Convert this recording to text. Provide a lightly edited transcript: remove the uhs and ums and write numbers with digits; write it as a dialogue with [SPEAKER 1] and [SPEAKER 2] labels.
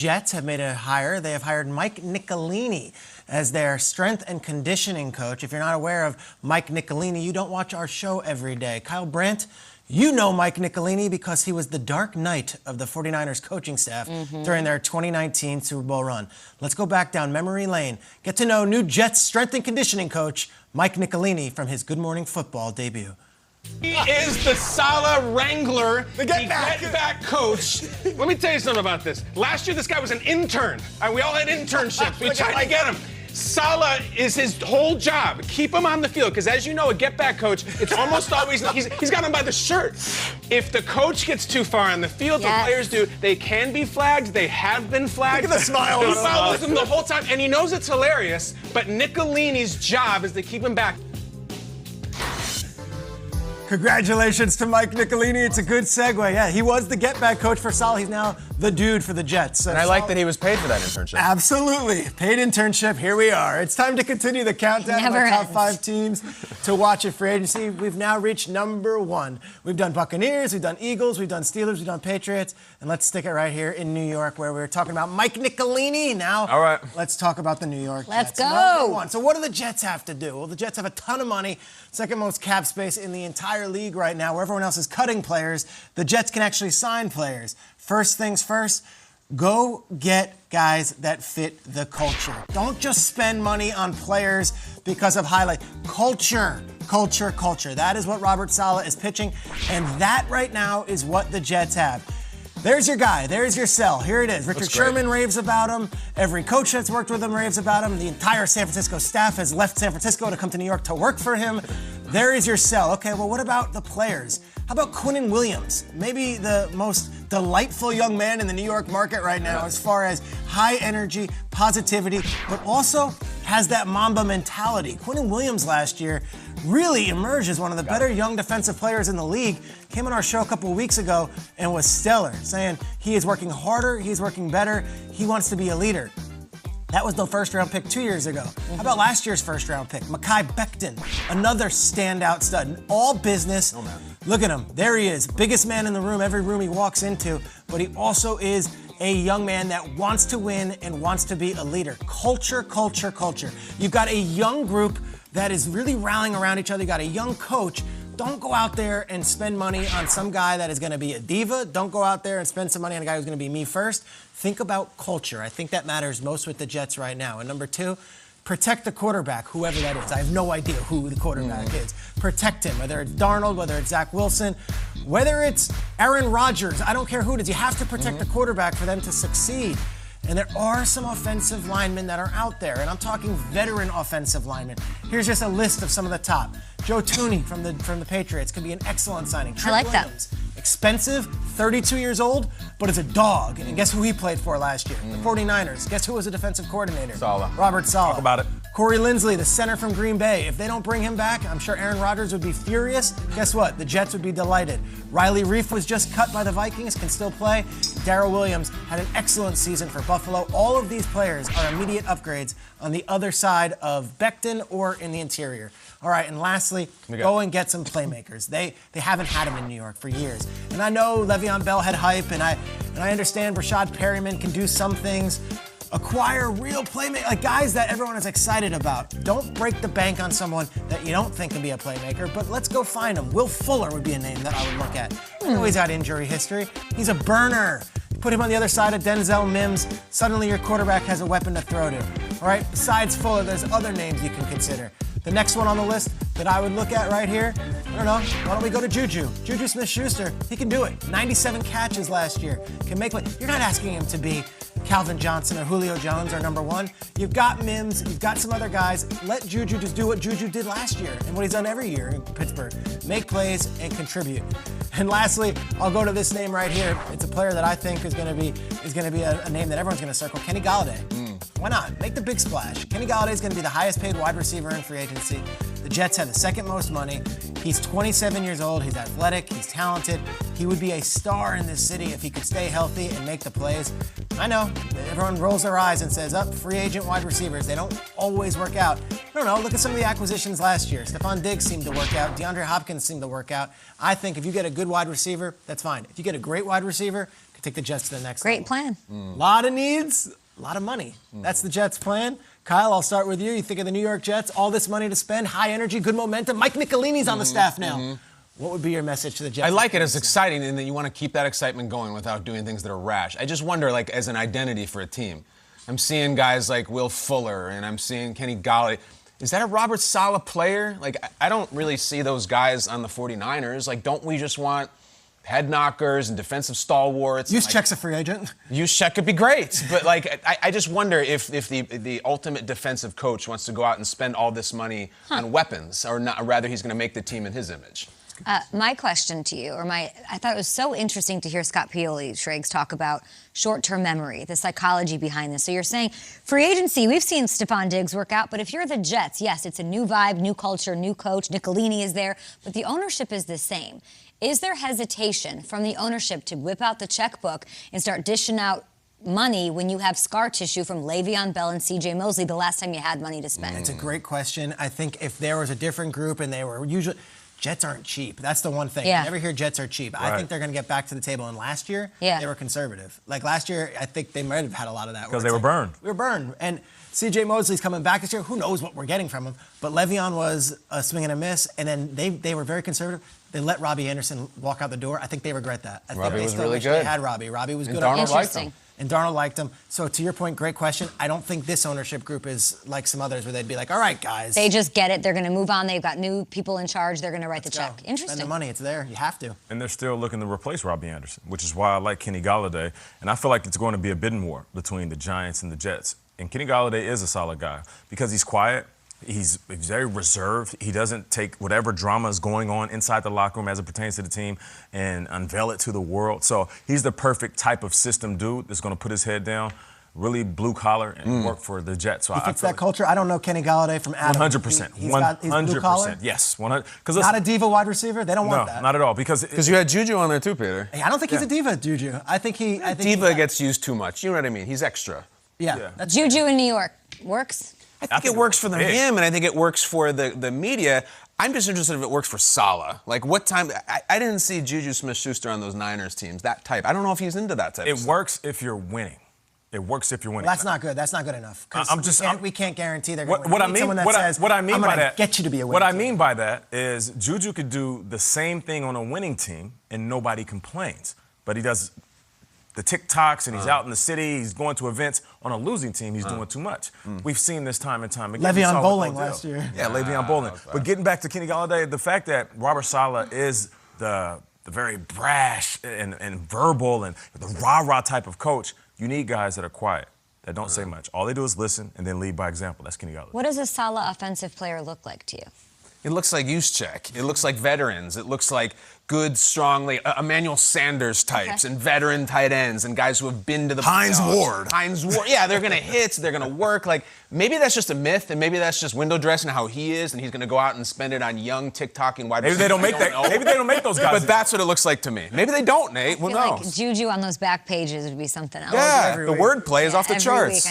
[SPEAKER 1] Jets have made a hire. They have hired Mike Nicolini as their strength and conditioning coach. If you're not aware of Mike Nicolini, you don't watch our show every day. Kyle Brandt, you know Mike Nicolini because he was the dark knight of the 49ers coaching staff during their 2019 Super Bowl run. Let's go back down memory lane. Get to know new Jets strength and conditioning coach Mike Nicolini from his Good Morning Football debut.
[SPEAKER 2] He is the Saleh Wrangler, the get-back coach. Let me tell you something about this. Last year, this guy was an intern. We all had internships. We tried to get him. Saleh is his whole job. Keep him on the field, because as you know, a get-back coach, it's almost always, he's got him by the shirt. If the coach gets too far on the field, the players do, they can be flagged. They have been flagged.
[SPEAKER 1] Look at the smile.
[SPEAKER 2] He follows him the whole time, and he knows it's hilarious, but Nicolini's job is to keep him back.
[SPEAKER 1] Congratulations to Mike Nicolini. It's a good segue. Yeah, he was the get-back coach for Saleh. He's now the dude for the Jets.
[SPEAKER 3] And I like that he was paid for that internship.
[SPEAKER 1] Absolutely. Paid internship. Here we are. It's time to continue the countdown of our top 5 teams to watch at free agency. We've now reached number 1. We've done Buccaneers, we've done Eagles, we've done Steelers, we've done Patriots. And let's stick it right here in New York where we're talking about Mike Nicolini. Now,
[SPEAKER 3] all right,
[SPEAKER 1] let's talk about the New York
[SPEAKER 4] Let's
[SPEAKER 1] Jets.
[SPEAKER 4] go.
[SPEAKER 1] Number 1. So what do the Jets have to do? Well, the Jets have a ton of money, second most cap space in the entire league right now. Where everyone else is cutting players, the Jets can actually sign players. First things first, go get guys that fit the culture. Don't just spend money on players because of highlight. Culture, culture, culture. That is what Robert Saleh is pitching, and that right now is what the Jets have. There's your guy. There's your sell. Here it is. Richard Sherman raves about him. Every coach that's worked with him raves about him. The entire San Francisco staff has left San Francisco to come to New York to work for him. There is your sell. Okay, well, what about the players? How about Quinn and Williams? Maybe the most delightful young man in the New York market right now as far as high energy, positivity, but also has that Mamba mentality. Quinn and Williams last year really emerged as one of the better young defensive players in the league. Came on our show a couple of weeks ago and was stellar, saying he is working harder, he's working better, he wants to be a leader. That was the first-round pick 2 years ago. How about last year's first-round pick? Makai Bechten, another standout stud. All business. Oh, man. Look at him. There he is. Biggest man in the room, every room he walks into. But he also is a young man that wants to win and wants to be a leader. Culture, culture, culture. You've got a young group that is really rallying around each other. You got a young coach. Don't go out there and spend money on some guy that is going to be a diva. Don't go out there and spend some money on a guy who's going to be me first. Think about culture. I think that matters most with the Jets right now. And number 2, protect the quarterback, whoever that is. I have no idea who the quarterback is. Protect him, whether it's Darnold, whether it's Zach Wilson, whether it's Aaron Rodgers. I don't care who it is. You have to protect the quarterback for them to succeed. And there are some offensive linemen that are out there, and I'm talking veteran offensive linemen. Here's just a list of some of the top. Joe Tooney from the Patriots could be an excellent signing.
[SPEAKER 4] I like that.
[SPEAKER 1] Expensive, 32 years old, but is a dog. And guess who he played for last year? The 49ers. Guess who was a defensive coordinator?
[SPEAKER 3] Saleh.
[SPEAKER 1] Robert Saleh.
[SPEAKER 3] Talk about it.
[SPEAKER 1] Corey Linsley, the center from Green Bay. If they don't bring him back, I'm sure Aaron Rodgers would be furious. Guess what? The Jets would be delighted. Riley Reif was just cut by the Vikings, can still play. Darrell Williams had an excellent season for Buffalo. All of these players are immediate upgrades on the other side of Bechten or in the interior. All right, and lastly, go and get some playmakers. They haven't had them in New York for years. And I know Le'Veon Bell had hype, and I understand Rashad Perryman can do some things. Acquire real playmakers, like guys that everyone is excited about. Don't break the bank on someone that you don't think can be a playmaker, but let's go find them. Will Fuller would be a name that I would look at. I know he's got injury history. He's a burner. Put him on the other side of Denzel Mims. Suddenly your quarterback has a weapon to throw to. All right, besides Fuller, there's other names you can consider. The next one on the list that I would look at right here, I don't know, why don't we go to Juju? Juju Smith-Schuster, he can do it. 97 catches last year, can make play. You're not asking him to be Calvin Johnson or Julio Jones or number 1. You've got Mims, you've got some other guys. Let Juju just do what Juju did last year and what he's done every year in Pittsburgh. Make plays and contribute. And lastly, I'll go to this name right here. It's a player that I think is going to be a name that everyone's going to circle, Kenny Gallaudet. Why not? Make the big splash. Kenny Gallaudet is going to be the highest paid wide receiver in free agency. The Jets have the second most money. He's 27 years old. He's athletic. He's talented. He would be a star in this city if he could stay healthy and make the plays. I know everyone rolls their eyes and says, free agent wide receivers, they don't always work out. I don't know, look at some of the acquisitions last year. Stephon Diggs seemed to work out. DeAndre Hopkins seemed to work out. I think if you get a good wide receiver, that's fine. If you get a great wide receiver, take the Jets to the next
[SPEAKER 4] Great
[SPEAKER 1] level.
[SPEAKER 4] plan.
[SPEAKER 1] A lot of needs, a lot of money. That's the Jets' plan. Kyle, I'll start with you. You think of the New York Jets, all this money to spend, high energy, good momentum. Mike Nicolini's on the staff now. What would be your message to the Jets?
[SPEAKER 3] I like it as exciting in that you want to keep that excitement going without doing things that are rash. I just wonder, like, as an identity for a team, I'm seeing guys like Will Fuller and I'm seeing Kenny Gallaudet. Is that a Robert Saleh player? Like, I don't really see those guys on the 49ers. Like, don't we just want head knockers and defensive stalwarts?
[SPEAKER 1] Juszczyk's a free agent.
[SPEAKER 3] Juszczyk could be great, but like I just wonder if the ultimate defensive coach wants to go out and spend all this money on weapons, or not, or rather he's going to make the team in his image.
[SPEAKER 4] My question to you, I thought it was so interesting to hear Scott Pioli, Schrags, talk about short-term memory, the psychology behind this. So you're saying free agency, we've seen Stephon Diggs work out, but if you're the Jets, yes, it's a new vibe, new culture, new coach, Nicolini is there, but the ownership is the same. Is there hesitation from the ownership to whip out the checkbook and start dishing out money when you have scar tissue from Le'Veon Bell and C.J. Mosley the last time you had money to spend?
[SPEAKER 1] It's a great question. I think if there was a different group and they were usually... Jets aren't cheap. That's the one thing.
[SPEAKER 4] Yeah.
[SPEAKER 1] You never hear Jets are cheap.
[SPEAKER 5] Right.
[SPEAKER 1] I think they're going to get back to the table. And last year, they were conservative. Like last year, I think they might have had a lot of that.
[SPEAKER 5] Because they were burned.
[SPEAKER 1] We were burned. And C.J. Mosley's coming back this year. Who knows what we're getting from him? But Le'Veon was a swing and a miss. And then they were very conservative. They let Robbie Anderson walk out the door. I think they regret that. I think
[SPEAKER 3] Robbie
[SPEAKER 1] they
[SPEAKER 3] was
[SPEAKER 1] still
[SPEAKER 3] really
[SPEAKER 1] wish
[SPEAKER 3] good.
[SPEAKER 1] They had Robbie. Robbie was
[SPEAKER 3] And
[SPEAKER 1] good.
[SPEAKER 3] Darnold liked him.
[SPEAKER 1] And Darnold liked him. So to your point, great question. I don't think this ownership group is like some others where they'd be like, all right, guys.
[SPEAKER 4] They just get it. They're going to move on. They've got new people in charge. They're going to write the check.
[SPEAKER 1] Go.
[SPEAKER 4] Interesting.
[SPEAKER 1] Spend the money. It's there. You have to.
[SPEAKER 5] And they're still looking to replace Robbie Anderson, which is why I like Kenny Gallaudet. And I feel like it's going to be a bidding war between the Giants and the Jets. And Kenny Gallaudet is a solid guy because he's quiet. He's very reserved. He doesn't take whatever drama is going on inside the locker room as it pertains to the team and unveil it to the world. So he's the perfect type of system dude that's going to put his head down, really blue collar, and work for the Jets. So
[SPEAKER 1] He fits that culture. I don't know Kenny Gallaudet from Adam.
[SPEAKER 5] 100%.
[SPEAKER 1] He's blue collar.
[SPEAKER 5] 100%. Yes. 100.
[SPEAKER 1] Not a diva wide receiver. They don't want that.
[SPEAKER 5] No, not at all. Because
[SPEAKER 3] you had Juju on there too, Peter.
[SPEAKER 1] Hey, I don't think he's a diva, Juju. I think
[SPEAKER 3] Diva gets used too much. You know what I mean? He's extra.
[SPEAKER 1] Yeah. That's
[SPEAKER 4] Juju in New York works?
[SPEAKER 3] I think it works for him, and I think it works for the media. I'm just interested if it works for Saleh. Like, what time? I didn't see Juju Smith-Schuster on those Niners teams, that type. I don't know if he's into that type of
[SPEAKER 5] it
[SPEAKER 3] stuff.
[SPEAKER 5] works if you're winning. It works if you're winning.
[SPEAKER 1] Well, that's not good. That's not good enough. We can't guarantee they're going to win.
[SPEAKER 5] What I
[SPEAKER 1] We need
[SPEAKER 5] mean,
[SPEAKER 1] someone that
[SPEAKER 5] what
[SPEAKER 1] says,
[SPEAKER 5] I mean
[SPEAKER 1] I'm
[SPEAKER 5] by
[SPEAKER 1] gonna
[SPEAKER 5] that,
[SPEAKER 1] get you to be a winner.
[SPEAKER 5] What I mean by that is Juju could do the same thing on a winning team and nobody complains. But he does the TikToks and he's out in the city. He's going to events. On a losing team, he's doing too much. We've seen this time and time again.
[SPEAKER 1] Le'Veon Bowling last year.
[SPEAKER 5] Yeah, Le'Veon Bowling. But getting back to Kenny Gallaudet, the fact that Robert Saleh is the very brash and verbal and the rah-rah type of coach, you need guys that are quiet, that don't say much. All they do is listen and then lead by example. That's Kenny Gallaudet.
[SPEAKER 4] What does a Saleh offensive player look like to you?
[SPEAKER 3] It looks like Juszczyk. It looks like veterans. It looks like good, strong, Emmanuel Sanders types and veteran tight ends and guys who have been to the playoffs. Hines Ward. Yeah, they're going to hit. They're going to work. Like, maybe that's just a myth, and maybe that's just window dressing how he is, and he's going to go out and spend it on young TikToking wide receivers.
[SPEAKER 5] Maybe they don't make that. Maybe they don't make those guys.
[SPEAKER 3] But that's what it looks like to me. Maybe they don't, Nate.
[SPEAKER 4] I feel
[SPEAKER 3] Who knows?
[SPEAKER 4] like Juju on those back pages would be something else.
[SPEAKER 3] Yeah, the wordplay is off the
[SPEAKER 4] every
[SPEAKER 3] charts.
[SPEAKER 4] week.